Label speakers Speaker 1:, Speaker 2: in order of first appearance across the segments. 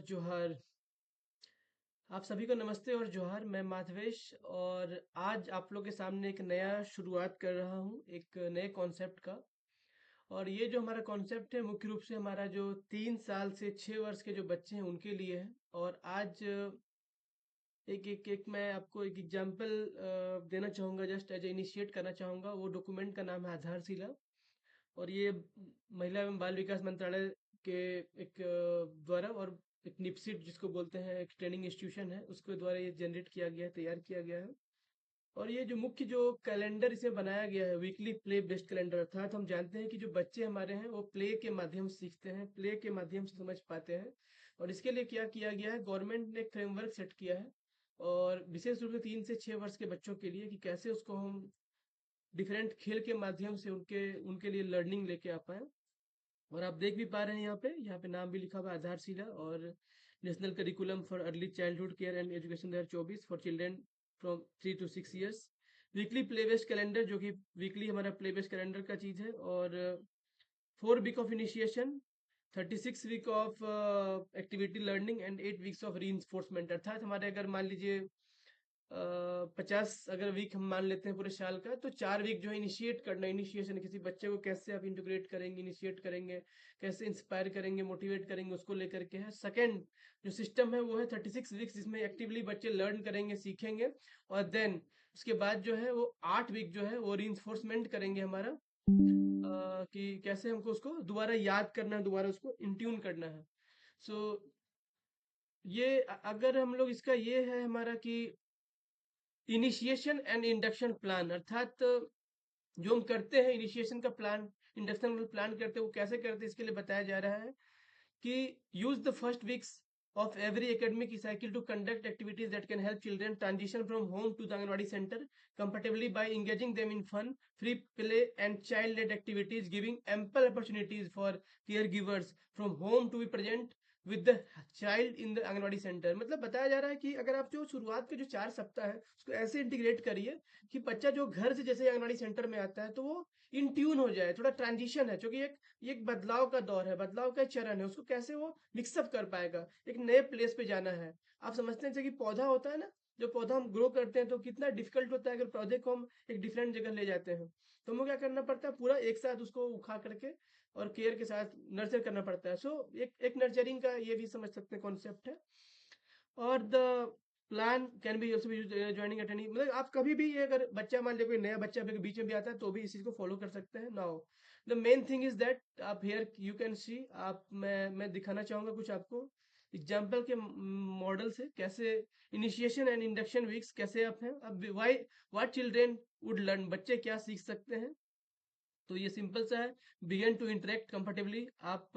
Speaker 1: जोहार। आप सभी को नमस्ते और जोहार। मैं माधवेश और आज आप लोग के सामने एक नया शुरुआत कर रहा हूँ, एक नए कॉन्सेप्ट का। और ये जो हमारा कॉन्सेप्ट है मुख्य रूप से हमारा जो 3 साल से 6 वर्ष के जो बच्चे हैं उनके लिए है। और आज एक मैं आपको एक एग्जांपल देना चाहूँगा, जस्ट एज इनिशिएट करना चाहूँगा। वो डॉक्यूमेंट का नाम है आधारशिला। और ये महिला एवं बाल विकास मंत्रालय के एक द्वारा, और एक निपसिट जिसको बोलते हैं, एक ट्रेनिंग इंस्टीट्यूशन है, उसके द्वारा ये जनरेट किया गया है, तैयार किया गया है। और ये जो मुख्य जो कैलेंडर इसे बनाया गया है, वीकली प्ले बेस्ड कैलेंडर, अर्थात हम जानते हैं कि जो बच्चे हमारे हैं वो प्ले के माध्यम से सीखते हैं, प्ले के माध्यम से समझ पाते हैं। और इसके लिए क्या किया गया है, गवर्नमेंट ने एक फ्रेमवर्क सेट किया है, और विशेष रूप से 3 से 6 वर्ष के बच्चों के लिए, कि कैसे उसको हम डिफरेंट खेल के माध्यम से उनके उनके लिए लर्निंग लेके आ पाए। और आप देख भी पा रहे हैं यहाँ पे नाम भी लिखा हुआ है आधारशिला, और national curriculum for early childhood care and education 2024 for children from 3 to 6 years। Weekly play based calendar, जो कि वीकली हमारा प्ले बेस्ड कैलेंडर का चीज है। और 4 week of initiation, 36 week of activity learning and 8 weeks of re, अर्थात हमारे अगर मान लीजिए 50 अगर वीक हम मान लेते हैं पूरे साल का, तो 4 वीक जो है इनिशिएट करना, इनिशिएशन किसी बच्चे को कैसे आप इंटीग्रेट करेंगे, इनिशिएट करेंगे, कैसे इंस्पायर करेंगे, मोटिवेट करेंगे, उसको लेकर के है। सेकंड जो सिस्टम है वो है 36 वीक्स, जिसमें एक्टिवली बच्चे लर्न करेंगे, सीखेंगे। और देन उसके बाद जो है वो 8 वीक जो है वो री करेंगे हमारा, कि कैसे हमको उसको दोबारा याद करना है, दोबारा उसको इंट्यून करना है। सो ये अगर हम लोग इसका ये है हमारा कि इनिशिएशन एंड इंडक्शन प्लान, अर्थात जो हम करते हैं इनिशिएशन का प्लान, इंडक्शन का प्लान करते हैं, वो कैसे करते हैं इसके लिए बताया जा रहा है कि use the first weeks of every academic cycle to conduct activities that can help children transition from home to the Anganwadi center comfortably by engaging them in fun, free play and child-led activities, giving ample opportunities for caregivers from home to be present with the child in the anganwadi centre. मतलब बताया जा रहा है कि अगर आप जो शुरुआत के जो 4 सप्ताह है उसको ऐसे इंटीग्रेट करिए कि बच्चा जो घर से जैसे आंगनवाड़ी सेंटर में आता है तो वो इन ट्यून हो जाए। थोड़ा ट्रांजिशन है, क्योंकि एक बदलाव का दौर है, बदलाव का चरण है, उसको कैसे वो मिक्सअप कर पाएगा, एक नए प्लेस पे जाना है। आप समझते हैं जैसे कि पौधा होता है ना, जो पौधा हम ग्रो करते हैं तो कितना डिफिकल्ट होता है अगर पौधे को हम एक डिफरेंट जगह ले जाते हैं, तो हमें क्या करना पड़ता है, पूरा एक साथ उसको उखा करके और केयर के साथ नर्चर करना पड़ता है। सो एक नर्चरिंग का ये भी समझ सकते हैं कॉन्सेप्ट है। और the plan can be also be joining attending, मतलब आप कभी भी ये अगर बच्चा मान लीजिए कोई नया बच्चा भी बीच में भी आता है तो भी इस चीज को फॉलो कर सकते हैं। Now the main thing is that आप हेयर यू कैन सी, आप मैं दिखाना चाहूंगा कुछ आपको एग्जाम्पल के मॉडल से, कैसे इनिशिएशन एंड इंडक्शन वीक्स कैसे आप हैं। अब why what children would learn, बच्चे क्या सीख सकते हैं। तो ये सिंपल सा है, बिगन टू इंटरेक्ट कंफर्टेबली, आप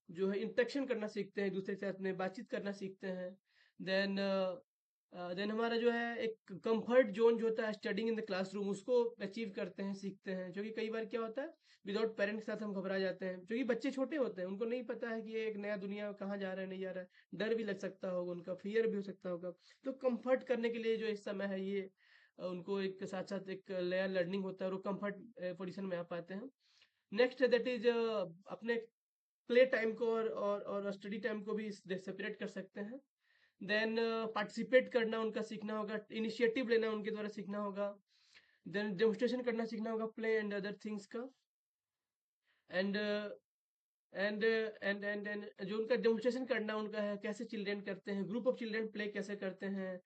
Speaker 1: जो है इंटरेक्शन करना सीखते हैं, दूसरे के साथ में बातचीत करना सीखते हैं। देन देन हमारा जो है एक कंफर्ट जोन जो होता है स्टडिंग इन द क्लासरूम, उसको अचीव करते हैं, सीखते हैं। क्योंकि कई बार क्या होता है, विदाउट पेरेंट्स के साथ हम घबरा जाते हैं, क्योंकि बच्चे छोटे होते हैं, उनको नहीं पता है कि ये एक नया दुनिया कहाँ जा रहा है, नहीं जा रहा है, डर भी लग सकता होगा, उनका फियर भी हो सकता होगा। तो कंफर्ट करने के लिए जो इस समय है ये उनको एक साथ साथ एक नया लर्निंग होता है और वो कंफर्ट पोजीशन में आ पाते हैं। नेक्स्ट है दैट इज अपने प्ले टाइम को और स्टडी टाइम को भी सेपरेट कर सकते हैं। देन पार्टिसिपेट करना उनका सीखना होगा, इनिशिएटिव लेना उनके द्वारा सीखना होगा। देन डेमोस्ट्रेशन करना सीखना होगा, प्ले एंड अदर थिंग्स का। एंड एंड जो उनका डेमोन्स्ट्रेशन करना उनका है, कैसे चिल्ड्रन करते हैं, ग्रुप ऑफ चिल्ड्रन प्ले कैसे करते हैं,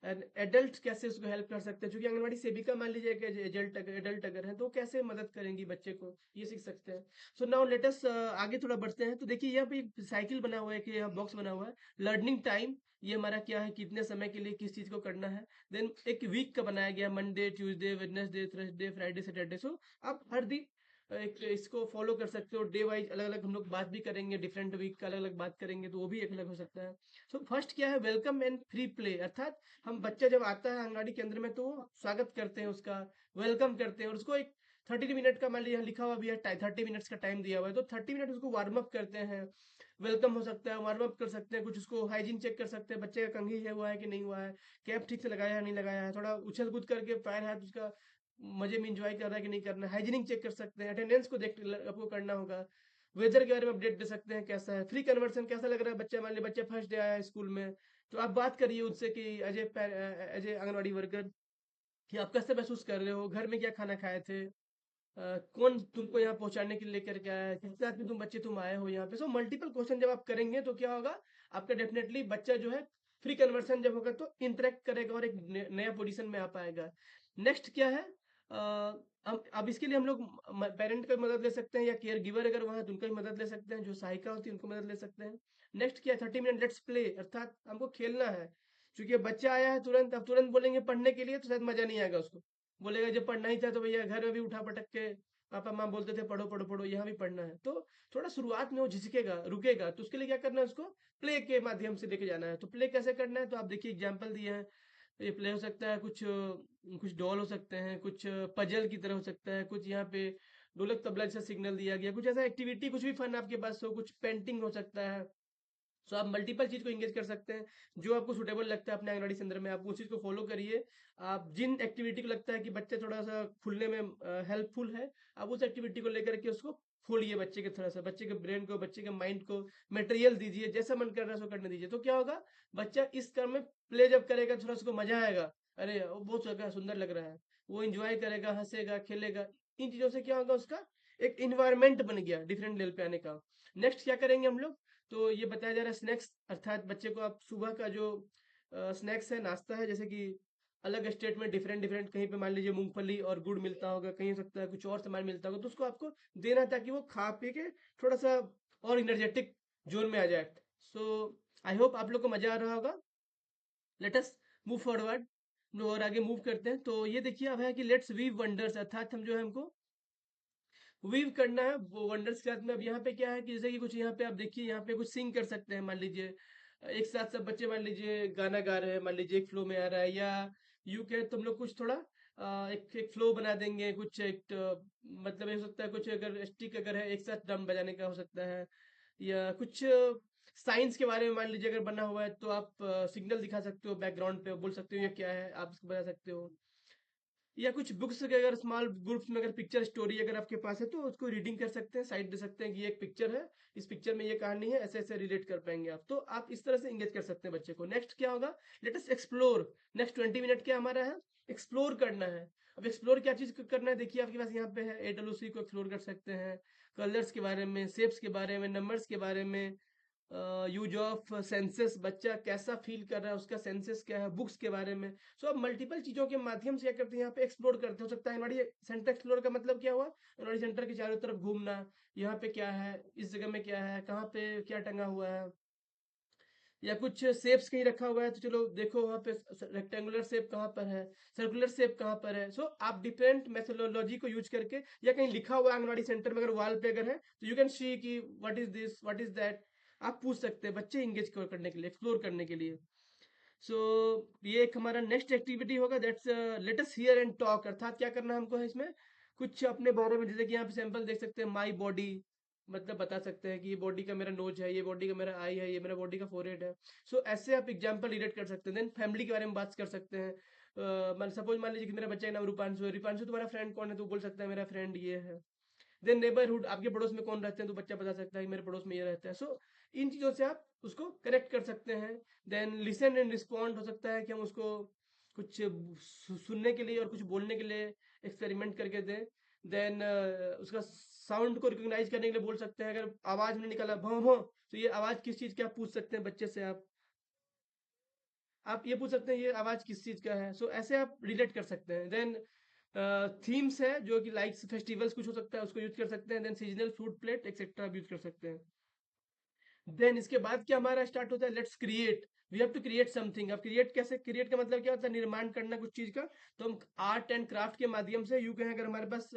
Speaker 1: एंड एडल्ट कैसे उसको हेल्प कर सकते हैं। क्योंकि आंगनबाड़ी सेविका मान लीजिए कि एडल्ट अगर है तो वो कैसे मदद करेंगी बच्चे को, ये सीख सकते हैं। सो नाउ लेट अस आगे थोड़ा बढ़ते हैं। तो देखिए यहाँ पे एक साइकिल बना हुआ है, कि यहाँ बॉक्स बना हुआ है, लर्निंग टाइम, ये हमारा क्या है, कितने समय के लिए किस चीज को करना है। देन एक वीक का बनाया गया, Monday, Tuesday, Wednesday, Thursday, Friday, Saturday. So आप हर दिन एक इसको फॉलो कर सकते हो, डे वाइज अलग अलग हम लोग बात भी करेंगे, डिफरेंट वीक का अलग अलग बात करेंगे, तो वो भी एक अलग हो सकता है। सो फर्स्ट क्या है, वेलकम एंड फ्री प्ले, अर्थात हम बच्चा जब आता है आंगनबाड़ी केंद्र में तो स्वागत करते हैं उसका, वेलकम करते हैं, और उसको एक 30 मिनट का, मान लीजिए यहाँ लिखा हुआ भी है 30 मिनट्स का टाइम दिया हुआ है, तो 30 मिनट उसको वार्म अप करते हैं। वेलकम हो सकता है, वार्म अप कर सकते हैं, कुछ उसको हाइजीन चेक कर सकते हैं, बच्चे का कंघी है हुआ है कि नहीं हुआ है, कैप ठीक से लगाया है नहीं लगाया है, थोड़ा उछल कूद करके पैर हाथ उसका मजे में इंजॉय कर रहा है कि नहीं करना है, हाइजीनिक चेक कर सकते हैं, अटेंडेंस को देख आपको करना होगा। वेदर के बारे में अपडेट दे सकते हैं कैसा है, फ्री कन्वर्सन कैसा लग रहा है बच्चा, मान लीजिए बच्चा फर्स्ट डे आया है स्कूल में, तो आप बात करिए उनसे कि एज ए आंगनवाड़ी वर्कर कि आप कैसे महसूस कर रहे हो, घर में क्या खाना खाए थे, कौन तुमको यहाँ पहुंचाने के लिए लेकर के आया है, कितने आदमी तुम आए हो यहाँ पे। सो मल्टीपल क्वेश्चन जब आप करेंगे तो क्या होगा, आपका डेफिनेटली बच्चा जो है फ्री कन्वर्सन जब होगा तो इंटरेक्ट करेगा और एक नया पोजीशन में आ पाएगा। नेक्स्ट क्या है, अब इसके लिए हम लोग पेरेंट का मदद ले सकते हैं, या केयर गिवर अगर वहाँ है तो उनका भी मदद ले सकते हैं, जो सहायिका होती है उनको मदद ले सकते हैं। नेक्स्ट क्या है, 30 मिनट लेट्स प्ले, अर्थात हमको खेलना है। क्योंकि अब बच्चा आया है तुरंत, अब तुरंत बोलेंगे पढ़ने के लिए तो शायद मजा नहीं आएगा उसको। बोलेगा जब पढ़ना ही था तो भैया घर में भी उठा पटक के पापा माँ बोलते थे पढ़ो पढ़ो पढ़ो, यहाँ भी पढ़ना है। तो थोड़ा शुरुआत में वो झिझकेगा, रुकेगा, तो उसके लिए क्या करना है, उसको प्ले के माध्यम से लेके जाना है। तो प्ले कैसे करना है, तो आप देखिए एग्जाम्पल दिए हैं। ये प्ले हो सकता है कुछ कुछ डॉल हो सकते हैं, कुछ पजल की तरह हो सकता है, कुछ यहाँ पे ढोलक तबला जैसा सिग्नल दिया गया, कुछ ऐसा एक्टिविटी, कुछ भी फन आपके पास हो, कुछ पेंटिंग हो सकता है। सो आप मल्टीपल चीज को इंगेज कर सकते हैं, जो आपको सुटेबल लगता है अपने आंगनवाड़ी सेंटर में, आप उस चीज को फॉलो करिए। आप जिन एक्टिविटी को लगता है कि बच्चे थोड़ा सा खुलने में हेल्पफुल है, आप उस एक्टिविटी को लेकर के उसको खोलिए बच्चे के, थोड़ा सा बच्चे के ब्रेन को, बच्चे के माइंड को मटेरियल दीजिए, जैसा मन कर रहा है सो करने दीजिए। तो क्या होगा, बच्चा इस काम में प्ले जब करेगा थोड़ा उसको मजा आएगा, अरे वो बहुत सुंदर लग रहा है, वो इंजॉय करेगा, हंसेगा, खेलेगा। इन चीजों से क्या होगा, उसका एक इन्वायरमेंट बन गया डिफरेंट लेवल पे आने का। नेक्स्ट क्या करेंगे हम लोग, तो ये बताया जा रहा है स्नैक्स, अर्थात बच्चे को आप सुबह का जो स्नैक्स है, नाश्ता है, जैसे कि अलग स्टेट में डिफरेंट डिफरेंट, कहीं पे मान लीजिए मूंगफली और गुड़ मिलता होगा, कहीं हो सकता है कुछ और सामान मिलता होगा, तो उसको आपको देना है ताकि वो खा पी के थोड़ा सा और इनर्जेटिक जोन में आ जाए। सो आई होप आप लोग को मजा आ रहा होगा। लेट अस मूव फॉरवर्ड, और आगे मूव करते हैं। तो ये देखिए अब है कि लेट्स वीव वंडर्स, अर्थात हम जो है हमको वीव करना है वो वंडर्स के साथ में। अब यहाँ पे क्या है कि जैसे कि कुछ यहाँ पे आप देखिए, यहाँ पे कुछ सिंग कर सकते हैं, मान लीजिए एक साथ सब बच्चे मान लीजिए गाना गा रहे हैं, मान लीजिए एक फ्लो में आ रहा है, या यू कहे तुम लोग कुछ थोड़ा एक एक फ्लो बना देंगे, कुछ एक मतलब ये हो सकता है, कुछ अगर स्टिक अगर है एक साथ ड्रम बजाने का हो सकता है, या कुछ साइंस के बारे में मान लीजिए अगर बना हुआ है तो आप सिग्नल दिखा सकते हो बैकग्राउंड पे, बोल सकते हो ये क्या है, आप इसको बता सकते हो। या कुछ बुक्स के अगर स्मॉल ग्रुप्स में अगर पिक्चर स्टोरी अगर आपके पास है तो उसको रीडिंग कर सकते हैं, साइड दे सकते हैं कि ये एक पिक्चर है, इस पिक्चर में ये कहानी है, ऐसे ऐसे रिलेट कर पाएंगे आप, तो आप इस तरह से इंगेज कर सकते हैं बच्चे को। नेक्स्ट क्या होगा, let us explore. Next 20 minute क्या हमारा है, एक्सप्लोर करना है। अब एक्सप्लोर क्या चीज करना है, देखिए आपके पास यहाँ पे है AWC को एक्सप्लोर कर सकते हैं, कलर्स के बारे में, शेप्स के बारे में, नंबर्स के बारे में, यूज ऑफ सेंसेस, बच्चा कैसा फील कर रहा है, उसका सेंसेस क्या है, बुक्स के बारे में। सो अब मल्टीपल चीजों के माध्यम से क्या करते हैं, यहाँ पे एक्सप्लोर करते हो सकता है। हमारी सेंटर एक्सप्लोर का मतलब क्या हुआ, हमारी सेंटर के चारों तरफ घूमना, यहाँ पे क्या है, इस जगह में क्या है, कहाँ पे क्या टंगा हुआ है, या कुछ शेप्स कहीं रखा हुआ है तो चलो देखो वहाँ पे रेक्टेंगुलर शेप कहाँ पर है, सर्कुलर शेप कहाँ पर है। सो आप डिफरेंट मेथोडोलॉजी को यूज करके, या कहीं लिखा हुआ है आंगनवाड़ी सेंटर में अगर वॉल पे अगर है तो यू कैन सी कि what is this, what is that, आप पूछ सकते हैं बच्चे इंगेज करने के लिए, एक्सप्लोर करने के लिए। सो ये एक हमारा नेक्स्ट एक्टिविटी होगा, that's let us here and talk, अर्थात क्या करना हमको है इसमें, कुछ अपने बारे में, जैसे कि यहाँ पे सैंपल देख सकते हैं, माई बॉडी, मतलब बता सकते हैं कि ये बॉडी का मेरा नोज है, ये बॉडी का मेरा आई है, ये मेरा बॉडी का फोरहेड है। सो ऐसे आप एग्जांपल रिलेट कर सकते हैं। देन फैमिली के बारे में बात कर सकते हैं, सपोज मान लीजिए कि मेरा बच्चा का नाम रूपांशु है, रूपांशु तुम्हारा फ्रेंड कौन है, तो बोल सकता है मेरा फ्रेंड ये है। देन नेबरहुड, आपके पड़ोस में कौन रहते हैं, तो बच्चा बता सकता है कि मेरे पड़ोस में ये रहता है। सो इन चीजों से आप उसको करेक्ट कर सकते हैं। देन लिसन एंड रिस्पॉन्ड, हो सकता है कि हम उसको कुछ सुनने के लिए और कुछ बोलने के लिए एक्सपेरिमेंट करके दें। देन उसका साउंड को रिकॉग्नाइज करने के लिए बोल सकते हैं, अगर आवाज में निकला भौं भौं, तो ये आवाज किस चीज की, आप पूछ सकते हैं बच्चे से। आप ये पूछ सकते हैं ये आवाज किस चीज का है। सो ऐसे आप रिलेट कर सकते हैं। देन थीम्स है जो कि लाइक्स फेस्टिवल्स कुछ हो सकता है, उसको यूज कर सकते हैं। Then seasonal food plate etcetera आप यूज कर सकते हैं। देन इसके बाद क्या हमारा स्टार्ट होता है, let's create, we have to create something. अब क्रिएट कैसे, क्रिएट का मतलब क्या होता है, निर्माण करना कुछ चीज का। तो हम आर्ट एंड क्राफ्ट के माध्यम से, यू कहें अगर हमारे पास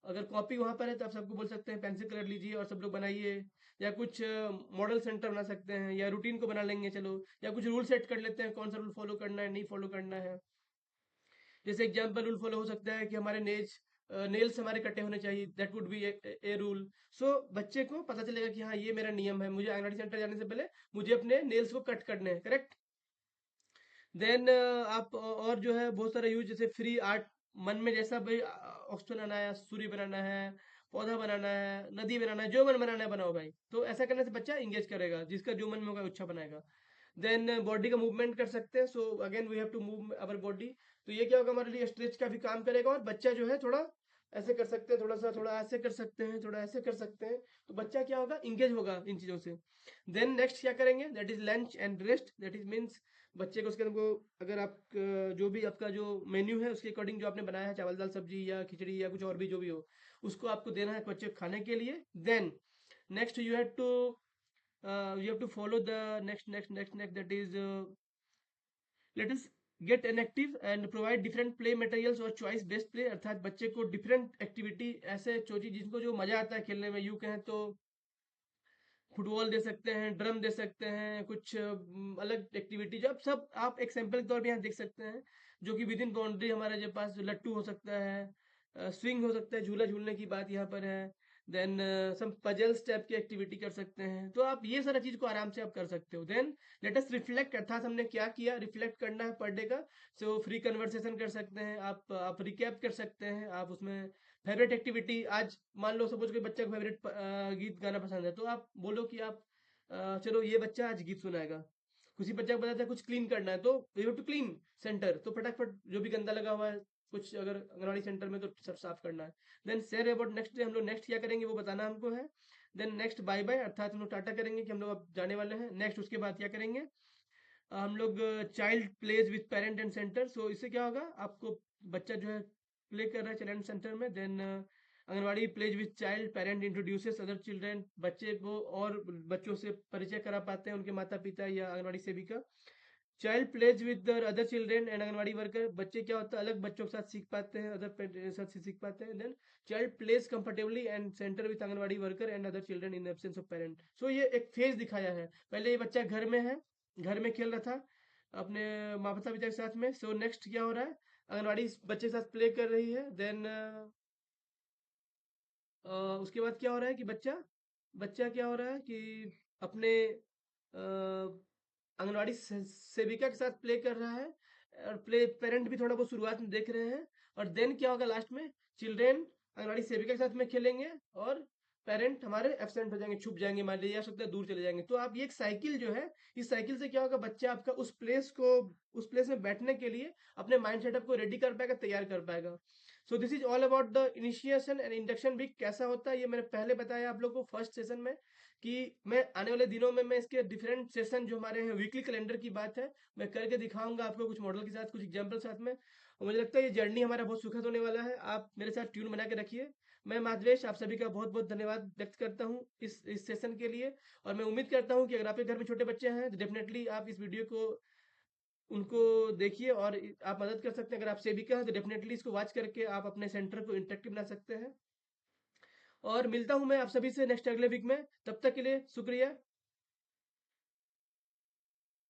Speaker 1: अगर कॉपी वहां पर है तो आप सबको बोल सकते हैं पेंसिल कलर लीजिए और सब लोग बनाइए, या कुछ मॉडल सेंटर बना सकते हैं, या रूटीन को बना लेंगे चलो, या कुछ रूल सेट कर लेते हैं कौन सा रूल फॉलो करना है, नहीं फॉलो करना है। जैसे एग्जाम्पल रूल फॉलो हो सकता है कि हमारे नेल्स हमारे कटे होने चाहिए, that would be a rule. So बच्चे को पता चलेगा कि हाँ ये मेरा नियम है, मुझे आंगनबाड़ी सेंटर जाने से पहले मुझे अपने नेल्स को कट करने हैं, करेक्ट। देन आप और जो है बहुत सारा यूज, जैसे फ्री आर्ट, मन में जैसा भाई ऑप्शन आना है, सूर्य बनाना है, पौधा बनाना है, नदी बनाना है, जो मन बनाना है बनाओ भाई। तो ऐसा करने से बच्चा इंगेज करेगा, जिसका जो मन में होगा अच्छा बनाएगा। देन बॉडी का मूवमेंट कर सकते हैं, so again we have to move our body. तो ये क्या होगा, हमारे लिए स्ट्रेच का भी काम करेगा, और बच्चा जो है थोड़ा ऐसे कर सकते हैं, थोड़ा सा थोड़ा ऐसे कर सकते हैं, थोड़ा ऐसे कर सकते हैं। तो बच्चा क्या होगा, इंगेज होगा इन चीज़ों से। देन नेक्स्ट क्या करेंगे, that is lunch and rest. That is means बच्चे को उसके अंदर को, अगर आप जो भी आपका जो मेन्यू है उसके अकॉर्डिंग जो आपने बनाया है, चावल दाल सब्जी या खिचड़ी या कुछ और भी जो भी हो, उसको आपको देना है बच्चे को खाने के लिए। Then next you have to follow the next that is let us get an active and provide different play materials और choice based play, अर्थात बच्चे को different activity ऐसे चीज जिनको जो मजा आता है खेलने में, यूं कहें तो फुटबॉल दे सकते हैं, ड्रम दे सकते हैं, कुछ अलग एक्टिविटी जो सब आप एक सैंपल के तौर पे यहाँ देख सकते हैं, जो कि विद इन बाउंड्री हमारे जो पास लट्टू हो सकता है, स्विंग हो सकता है, झूला झूलने की बात यहाँ पर है। देन सम पजल्स टाइप की एक्टिविटी कर सकते हैं। तो आप ये सारा चीज को आराम से आप कर सकते हो। देन लेट अस रिफ्लेक्ट, अर्थात हमने क्या किया, रिफ्लेक्ट करना है पर डे का। सो फ्री कन्वर्सेशन कर सकते हैं आप रिकैप कर सकते हैं, आप उसमें फेवरेट एक्टिविटी, आज मान लो सपोज कोई बच्चा को फेवरेट गीत गाना पसंद है, तो आप बोलो कि आप चलो ये बच्चा आज गीत सुनाएगा। किसी बच्चा को पता था कुछ क्लीन करना है, तो you have to clean centre, तो फटाफट जो भी गंदा लगा हुआ है कुछ अगर अंगनवाड़ी सेंटर में, तो सब साफ करना है। Then share about next day, हम लोग नेक्स्ट क्या करेंगे वो बताना हमको है। देन नेक्स्ट बाय बाय, अर्थात हम लोग टाटा करेंगे कि हम लोग अब जाने वाले हैं। नेक्स्ट उसके बाद क्या करेंगे, हम लोग child plays with parent and centre. So इससे क्या होगा, आपको बच्चा जो है प्ले कर रहा है चिल्ड्रन सेंटर में। Then anganwadi plays with child, parent introduces other children, बच्चे को और बच्चों से परिचय करा पाते हैं उनके माता पिता या आंगनवाड़ी सेविका। Child plays with other children and anganwadi worker, बच्चे क्या होता है अलग बच्चों के साथ सीख पाते हैं, अदर के साथ सीख पाते हैं। Then child plays comfortably and centre with anganwadi worker and other children in absence of parent. So ये एक फेज दिखाया है, पहले ये बच्चा घर में है, घर में खेल रहा था अपने माता पिता के साथ में। सो नेक्स्ट क्या हो रहा है, आंगनवाड़ी बच्चे के साथ प्ले कर रही है। देन उसके बाद क्या हो रहा है कि बच्चा बच्चा क्या हो रहा है कि अपने आंगनवाड़ी सेविका के साथ प्ले कर रहा है, और प्ले पेरेंट भी थोड़ा बहुत शुरुआत में देख रहे हैं। और देन क्या होगा लास्ट में, चिल्ड्रेन आंगनवाड़ी सेविका के साथ में खेलेंगे, और पेरेंट हमारे एब्सेंट हो जाएंगे, छुप जाएंगे, मान लीजिए या सकता है दूर चले जाएंगे। तो आप ये एक साइकिल जो है, इस साइकिल से क्या होगा, बच्चा आपका उस प्लेस में बैठने के लिए अपने माइंड सेटअप को रेडी कर पाएगा, तैयार कर पाएगा। So this is all about the initiation and induction week कैसा होता है, ये मैंने पहले बताया आप लोग को फर्स्ट सेशन में, कि मैं आने वाले दिनों में मैं इसके डिफरेंट सेशन जो हमारे हैं वीकली कैलेंडर की बात है, मैं करके दिखाऊंगा आपको कुछ मॉडल के साथ, कुछ एग्जाम्पल साथ में। और मुझे लगता है ये जर्नी हमारा बहुत सुखद होने वाला है, आप मेरे साथ ट्यून बना के रखिए। मैं माधवेश आप सभी का बहुत बहुत धन्यवाद व्यक्त करता हूँ इस सेशन के लिए। और मैं उम्मीद करता हूँ कि अगर आपके घर में छोटे बच्चे हैं तो डेफिनेटली आप इस वीडियो को उनको देखिए, और आप मदद कर सकते हैं। अगर आप सेविका हैं तो डेफिनेटली इसको वॉच करके आप अपने सेंटर को इंटरेक्टिव बना सकते हैं। और मिलता हूं मैं आप सभी से नेक्स्ट अगले वीक में, तब तक के लिए शुक्रिया।